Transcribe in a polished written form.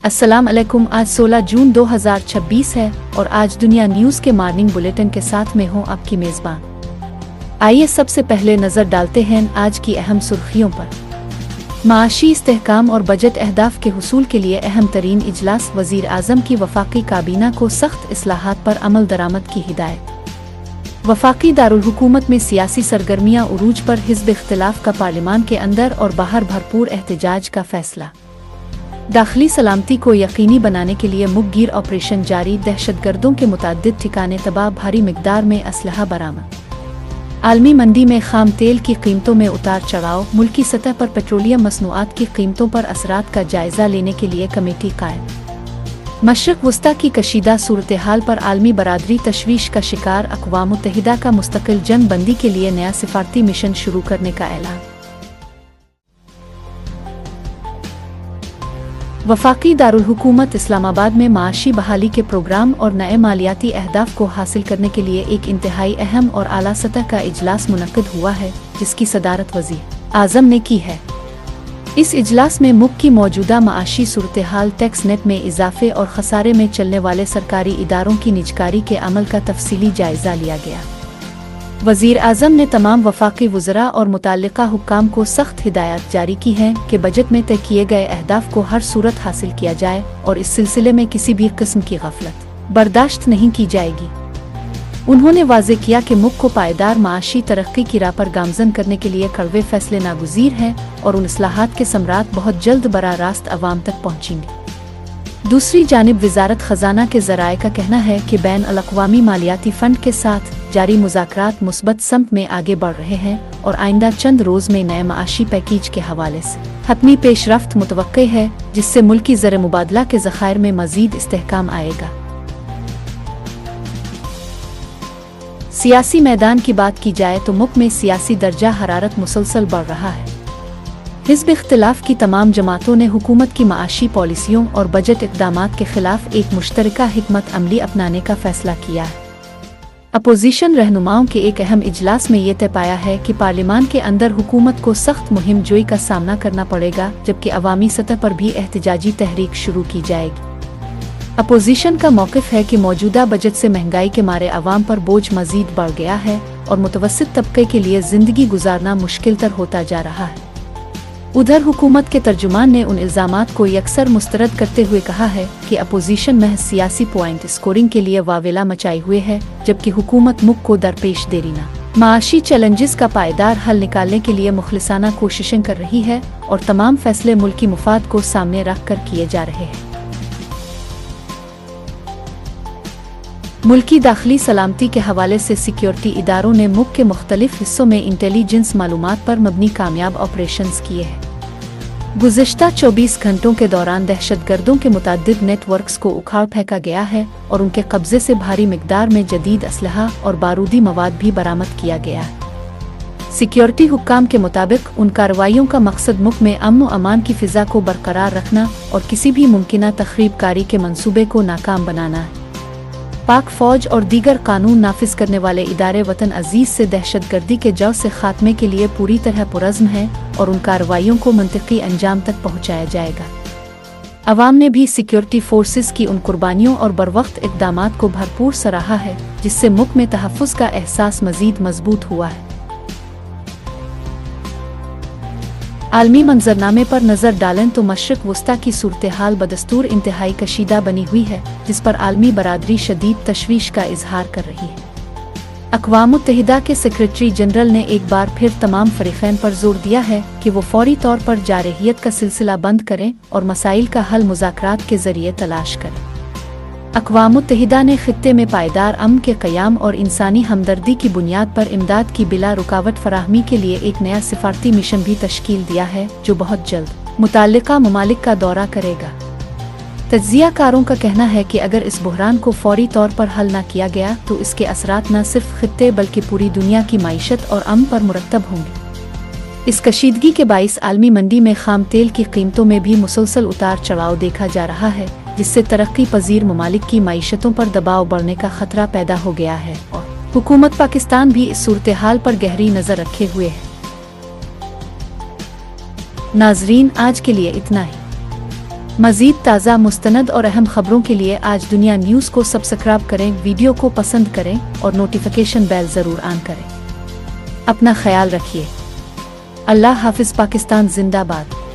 अस्सलाम अलैकुम। आज 16 जून 2026 है और आज दुनिया न्यूज़ के मॉर्निंग बुलेटिन के साथ में हूँ आपकी मेज़बान। आइए सबसे पहले नज़र डालते हैं आज की अहम सुर्खियों पर। माशी इस्तेहकाम और बजट अहदाफ के हुसूल के लिए अहम तरीन इजलास, वज़ीर आज़म की वफाकी काबीना को सख्त इस्लाहात पर अमल दरामद की हिदायत। वफाकी दारुल हुकूमत में सियासी सरगर्मियाँ उरूज पर, हिज़्ब इख्तिलाफ का पार्लिमान के अंदर और बाहर भरपूर एहतजाज का फैसला। दाखिली सलामती को यकीनी बनाने के लिए मुखगिर ऑपरेशन जारी, दहशतगर्दों के मुतअद्दिद ठिकाने तबाह, भारी मिकदार में असलहा बरामद। आलमी मंडी में खाम तेल की कीमतों में उतार चढ़ाव, मुल्की सतह पर पेट्रोलियम मसनूआत की कीमतों पर असरात का जायजा लेने के लिए कमेटी कायम। मशरक़ वस्ता की कशीदा सूरत हाल पर आलमी बरादरी तशवीश का शिकार, अक़वाम मुत्तहिदा का मुस्तकिल जंग बंदी के लिए नया सिफारती मिशन शुरू करने का ऐलान। वफाकी दारुल हुकूमत इस्लामाबाद में माशी बहाली के प्रोग्राम और नए मालियाती अहदाफ को हासिल करने के लिए एक इंतहाई अहम और आला सतह का इजलास मुनक्किद हुआ है, जिसकी सदारत वज़ीर आज़म ने की है। इस इजलास में मुल्क की मौजूदा माशी सूरत हाल, टैक्स नेट में इजाफे और खसारे में चलने वाले सरकारी इदारों की निजकारी के अमल का तफसीली जायजा लिया गया। वज़ीर आज़म ने तमाम वफाकी वज़रा और मुताल्लिका हुक्काम को सख्त हिदायत जारी की हैं कि बजट में तय किए गए अहदाफ को हर सूरत हासिल किया जाए और इस सिलसिले में किसी भी किस्म की गफलत बर्दाश्त नहीं की जाएगी। उन्होंने वाज़ेह किया कि मुल्क को पायदार माशी तरक्की की राह पर गामज़न करने के लिए कड़वे फैसले नागुज़ीर हैं और उन इस्लाहात के समरात बहुत जल्द बराह रास्त अवाम तक पहुँचेंगे। दूसरी जानिब वज़ारत ख़ज़ाना के ज़राए का कहना है कि बैन अल-अक़वामी मालियाती फ़ंड के साथ जारी मुज़ाकरात मुस्बत समत में आगे बढ़ रहे हैं और आइंदा चंद रोज़ में नए माशी पैकेज के हवाले से हतमी पेशरफ्त मुतवक्के है, जिससे मुल्की ज़र मुबादला के ज़ख़ायर में मज़ीद इस्तेहकाम आएगा। सियासी मैदान की बात की जाए तो मुल्क में सियासी दर्जा हरारत मुसलसल बढ़ रहा है। हिज़्ब इख्तिलाफ की तमाम जमातों ने हुकूमत की माशी पॉलिसियों और बजट इक़दामात के खिलाफ एक मुश्तरका हिकमत अमली अपनाने का फैसला किया है। अपोजिशन रहनुमाओं के एक अहम इजलास में ये तय पाया है कि पार्लिमान के अंदर हुकूमत को सख्त मुहिम जोई का सामना करना पड़ेगा, जबकि अवामी सतह पर भी एहतजाजी तहरीक शुरू की जाएगी। अपोजिशन का मौक़िफ़ है कि मौजूदा बजट से महंगाई के मारे अवाम पर बोझ मज़ीद बढ़ गया है और मुतवस्सित तबके के लिए ज़िंदगी गुजारना मुश्किल तर होता जा रहा है। उधर हुकूमत के तर्जुमान ने उन इल्ज़ामात को यकसर मुस्तरद करते हुए कहा है कि अपोजिशन महज सियासी पॉइंट स्कोरिंग के लिए वावेला मचाए हुए है, जबकि हुकूमत मुल्क को दरपेश देरीना माशी चैलेंजेस का पायदार हल निकालने के लिए मुखलिसाना कोशिशें कर रही है और तमाम फैसले मुल्की मुफाद को सामने रख कर किए जा रहे हैं। मुल्की दाखिली सलामती के हवाले से सिक्योरिटी इदारों ने मुल्क के मुख्तलिफ हिस्सों में इंटेलिजेंस मालूमात पर मबनी कामयाब ऑपरेशंस किए हैं। गुज़िश्ता 24 घंटों के दौरान दहशतगर्दों के मुतअद्दिद नेटवर्क्स को उखाड़ फेंका गया है और उनके कब्जे से भारी मिकदार में जदीद असलहा और बारूदी मवाद भी बरामद किया गया है। सिक्योरिटी हुक्काम के मुताबिक उन कार्रवाइयों का मकसद मुल्क में अमन व अमान की फ़िज़ा को बरकरार रखना और किसी भी मुमकिना तख़रीबकारी के मंसूबे को नाकाम बनाना है। पाक फ़ौज और दीगर कानून नाफिज करने वाले इदारे वतन अजीज़ से दहशतगर्दी के जड़ से खात्मे के लिए पूरी तरह पुरज़्म हैं और उन कार्रवाइयों को मंतकी अंजाम तक पहुँचाया जाएगा। अवाम ने भी सिक्योरिटी फोर्सेस की उन कुर्बानियों और बरवक्त इक़दामात को भरपूर सराहा है, जिससे मुल्क में तहफ़्फ़ुज़ का एहसास मज़ीद मजबूत हुआ है। आलमी मंजरनामे पर नज़र डालें तो मशरक़ वस्ता की सूरत हाल बदस्तूर इंतहाई कशीदा बनी हुई है, जिस पर आलमी बरादरी शदीद तशवीश का इजहार कर रही है। अक़वाम मुत्तहिदा के सेक्रेटरी जनरल ने एक बार फिर तमाम फ़रीक़ैन पर जोर दिया है कि वो फ़ौरी तौर पर जारहियत का सिलसिला बंद करें और मसाइल का हल मुज़ाकरात के ज़रिए तलाश करें। अक़वाम मुत्तहिदा ने ख़ित्ते में पायदार अमन के क़याम और इंसानी हमदर्दी की बुनियाद पर इमदाद की बिला रुकावट फराहमी के लिए एक नया सिफारती मिशन भी तश्कील दिया है, जो बहुत जल्द मुताल्लिका ममालिक का दौरा करेगा। तज्ज़ियाकारों का कहना है कि अगर इस बहरान को फ़ौरी तौर पर हल न किया गया तो इसके असरात न सिर्फ ख़ित्ते बल्कि पूरी दुनिया की माइशत और अमन पर मुरतब होंगे। इस कशीदगी के बाइस आलमी मंडी में खाम तेल की कीमतों में भी मुसलसल उतार चढ़ाव देखा जा रहा है, जिससे तरक्की पजीर ममालिक की माइशतों पर दबाव बढ़ने का खतरा पैदा हो गया है और हुकूमत पाकिस्तान भी इस सूरत हाल पर गहरी नज़र रखे हुए है। नाजरीन, आज के लिए इतना ही। مزید تازہ مستند اور اہم خبروں کے لیے آج دنیا نیوز کو سبسکرائب کریں، ویڈیو کو پسند کریں اور نوٹیفیکیشن بیل ضرور آن کریں۔ اپنا خیال رکھیے۔ اللہ حافظ۔ پاکستان زندہ باد۔